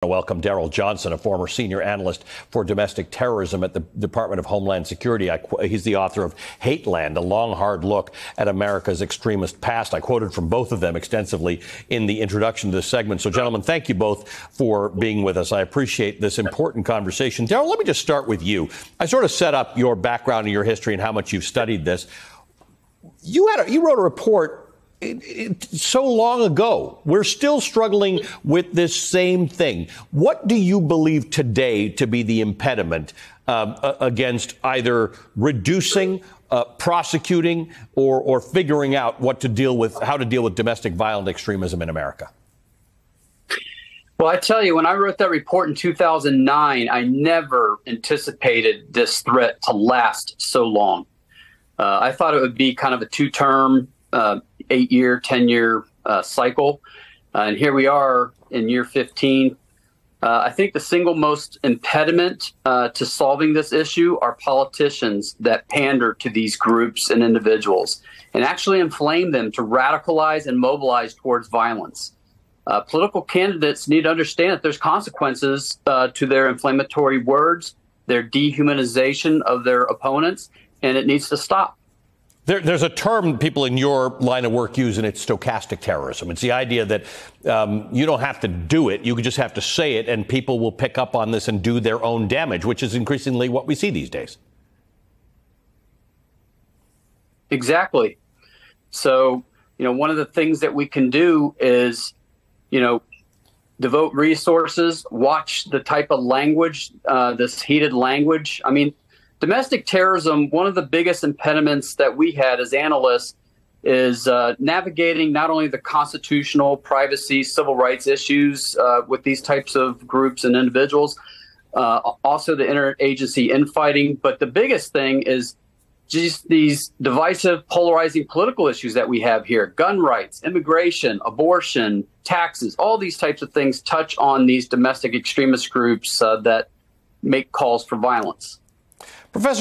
Welcome Daryl Johnson, a former senior analyst for domestic terrorism at the Department of Homeland Security. He's the author of Hateland, a long, hard look at America's extremist past. I quoted from both of them extensively in the introduction to this segment. So, gentlemen, thank you both for being with us. I appreciate this important conversation. Daryl, let me just start with you. I sort of set up your background and your history and how much you've studied this. You wrote a report so long ago. We're still struggling with this same thing. What do you believe today to be the impediment against either reducing, prosecuting, or figuring out how to deal with domestic violent extremism in America? Well, I tell you, when I wrote that report in 2009, I never anticipated this threat to last so long. I thought it would be kind of a two-term 8-year, 10-year cycle. And here we are in year 15. I think the single most impediment to solving this issue are politicians that pander to these groups and individuals and actually inflame them to radicalize and mobilize towards violence. Political candidates need to understand that there's consequences to their inflammatory words, their dehumanization of their opponents, and it needs to stop. There's a term people in your line of work use, and it's stochastic terrorism. It's the idea that you don't have to do it. You just have to say it, and people will pick up on this and do their own damage, which is increasingly what we see these days. Exactly. So, one of the things that we can do is, devote resources, watch the type of language, this heated language. I mean, domestic terrorism, one of the biggest impediments that we had as analysts is navigating not only the constitutional, privacy, civil rights issues with these types of groups and individuals, also the interagency infighting. But the biggest thing is just these divisive, polarizing political issues that we have here. Gun rights, immigration, abortion, taxes, all these types of things touch on these domestic extremist groups that make calls for violence. Professor